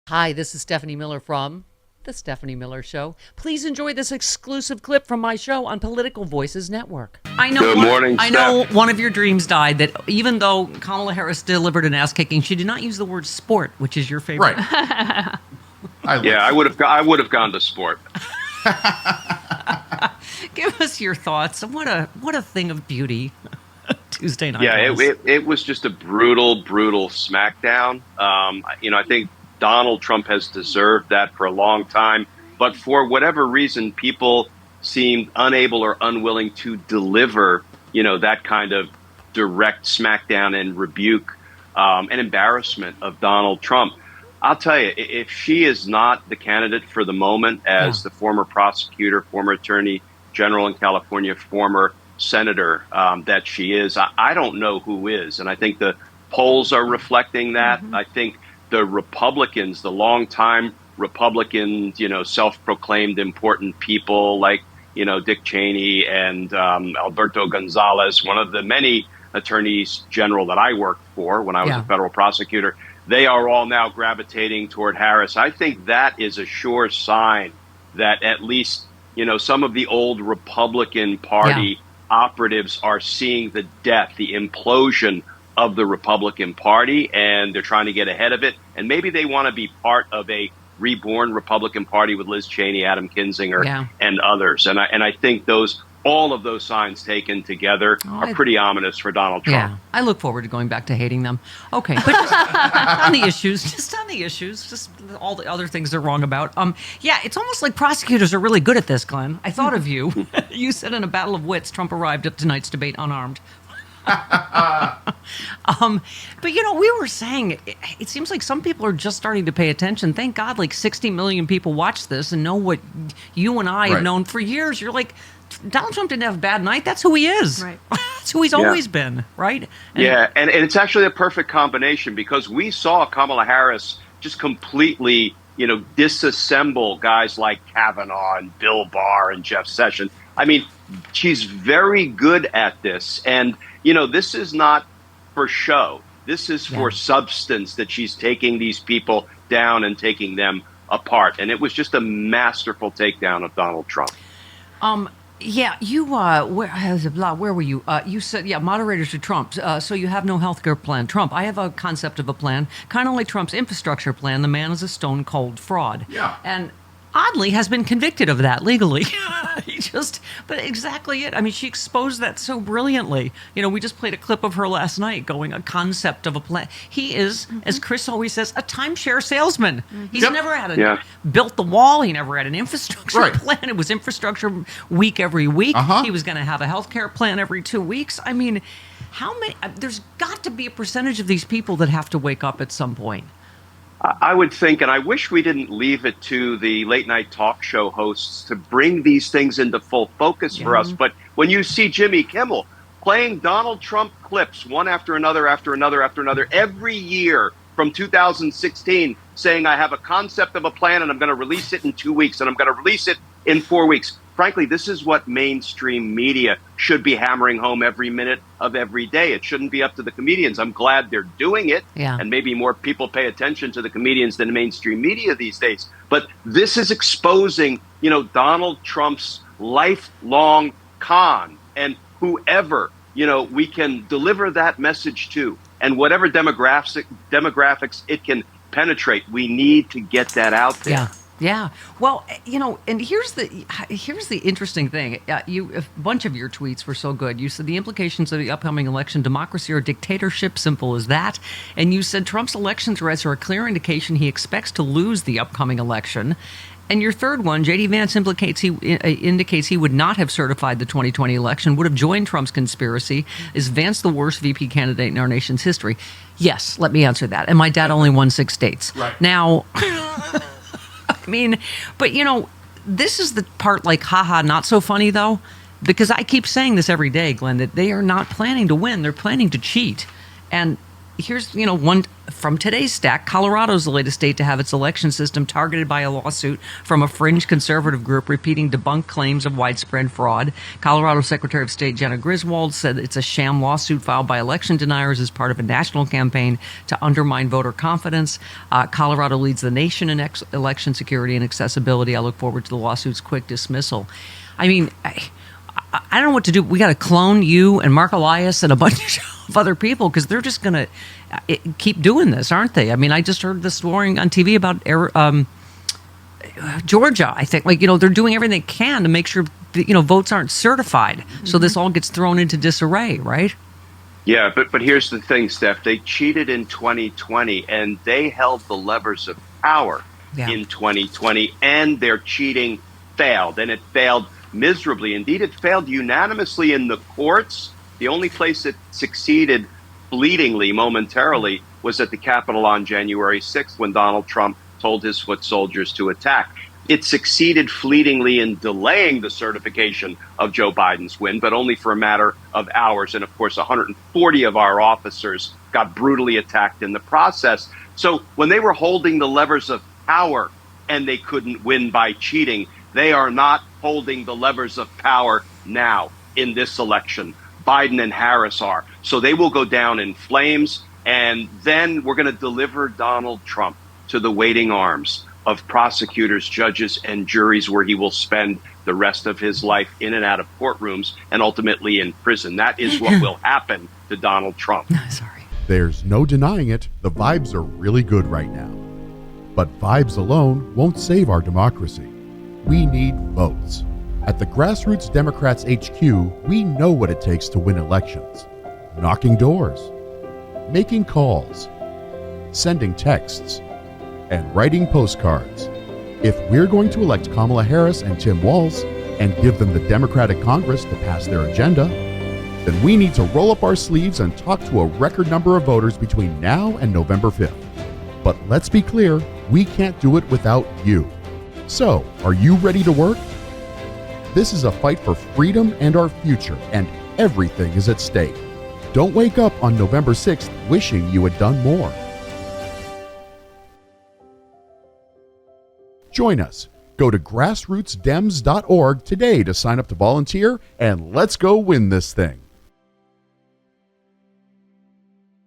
Hi, this is Stephanie Miller from The Stephanie Miller Show. Please enjoy this exclusive clip from my show on Political Voices Network. Good morning, I know one of your dreams died, that even though Kamala Harris delivered an ass-kicking, she did not use the word sport, which is your favorite. Right. I would have gone to sport. Give us your thoughts. What a thing of beauty Tuesday night was. It was just a brutal smackdown. I think Donald Trump has deserved that for a long time, but for whatever reason, people seemed unable or unwilling to deliver, that kind of direct smackdown and rebuke and embarrassment of Donald Trump. I'll tell you, if she is not the candidate for the moment as the former prosecutor, former attorney general in California, former senator that she is, I don't know who is. And I think the polls are reflecting that. Mm-hmm. I think the Republicans, the longtime Republicans, self-proclaimed important people like, Dick Cheney and Alberto Gonzalez, one of the many attorneys general that I worked for when I was a federal prosecutor, they are all now gravitating toward Harris. I think that is a sure sign that at least, some of the old Republican Party operatives are seeing the death, the implosion of the Republican Party, and they're trying to get ahead of it. And maybe they want to be part of a reborn Republican Party with Liz Cheney, Adam Kinzinger, and others. And I think all of those signs taken together are pretty ominous for Donald Trump. Yeah, I look forward to going back to hating them. Okay, but just on the issues, just all the other things they're wrong about. It's almost like prosecutors are really good at this, Glenn. I thought of you. You said in a battle of wits, Trump arrived at tonight's debate unarmed. But we were saying it seems like some people are just starting to pay attention. Thank God, like 60 million people watch this and know what you and I have known for years. You're like, Donald Trump didn't have a bad night. That's who he is. Right. That's who he's always been. Right. And it's actually a perfect combination because we saw Kamala Harris just completely, disassemble guys like Kavanaugh and Bill Barr and Jeff Sessions. I mean, she's very good at this. And this is not for show. This is for substance, that she's taking these people down and taking them apart. And it was just a masterful takedown of Donald Trump. Where were you? You said, moderators to Trump. So you have no health care plan. Trump, I have a concept of a plan, kind of like Trump's infrastructure plan. The man is a stone cold fraud. Yeah. And oddly has been convicted of that legally. But exactly it. I mean, she exposed that so brilliantly. We just played a clip of her last night going, a concept of a plan. He is, as Chris always says, a timeshare salesman. Mm-hmm. He's never had built the wall. He never had an infrastructure plan. It was infrastructure week every week. He was going to have a health care plan every 2 weeks. I mean, how many? There's got to be a percentage of these people that have to wake up at some point. I would think, and I wish we didn't leave it to the late night talk show hosts to bring these things into full focus for us. But when you see Jimmy Kimmel playing Donald Trump clips one after another, every year from 2016, saying, I have a concept of a plan and I'm going to release it in 2 weeks and I'm going to release it in 4 weeks. Frankly, this is what mainstream media should be hammering home every minute of every day. It shouldn't be up to the comedians. I'm glad they're doing it. Yeah. And maybe more people pay attention to the comedians than mainstream media these days. But this is exposing, Donald Trump's lifelong con, and whoever, we can deliver that message to, and whatever demographics it can penetrate, we need to get that out there. Yeah. Yeah. Well, and here's the interesting thing. A bunch of your tweets were so good. You said the implications of the upcoming election, democracy or dictatorship, simple as that. And you said Trump's election threats are a clear indication he expects to lose the upcoming election. And your third one, J.D. Vance indicates he would not have certified the 2020 election, would have joined Trump's conspiracy. Is Vance the worst VP candidate in our nation's history? Yes, let me answer that. And my dad only won 6 states. Right. Now... I mean, but this is the part like, haha, not so funny though, because I keep saying this every day, Glenn, that they are not planning to win. They're planning to cheat. And here's, one from today's stack. Colorado's the latest state to have its election system targeted by a lawsuit from a fringe conservative group repeating debunked claims of widespread fraud. Colorado Secretary of State Jenna Griswold said it's a sham lawsuit filed by election deniers as part of a national campaign to undermine voter confidence. Colorado leads the nation in election security and accessibility. I look forward to the lawsuit's quick dismissal. I mean, I don't know what to do. We got to clone you and Mark Elias and a bunch of other people because they're just going to keep doing this, aren't they? I mean, I just heard this morning on TV about Georgia. I think, they're doing everything they can to make sure that, votes aren't certified. Mm-hmm. So this all gets thrown into disarray, right? Yeah, but here's the thing, Steph. They cheated in 2020, and they held the levers of power in 2020, and their cheating failed, and it failed miserably. Indeed, it failed unanimously in the courts. The only place it succeeded fleetingly, momentarily, was at the Capitol on January 6th when Donald Trump told his foot soldiers to attack. It succeeded fleetingly in delaying the certification of Joe Biden's win, but only for a matter of hours. And of course, 140 of our officers got brutally attacked in the process. So when they were holding the levers of power and they couldn't win by cheating, they are not holding the levers of power now in this election. Biden and Harris are. So they will go down in flames, and then we're going to deliver Donald Trump to the waiting arms of prosecutors, judges, and juries, where he will spend the rest of his life in and out of courtrooms and ultimately in prison. That is what will happen to Donald Trump. Sorry. There's no denying it. The vibes are really good right now. But vibes alone won't save our democracy. We need votes. At the Grassroots Democrats HQ, we know what it takes to win elections. Knocking doors, making calls, sending texts, and writing postcards. If we're going to elect Kamala Harris and Tim Walz and give them the Democratic Congress to pass their agenda, then we need to roll up our sleeves and talk to a record number of voters between now and November 5th. But let's be clear, we can't do it without you. So, are you ready to work? This is a fight for freedom and our future, and everything is at stake. Don't wake up on November 6th wishing you had done more. Join us. Go to grassrootsdems.org today to sign up to volunteer, and let's go win this thing.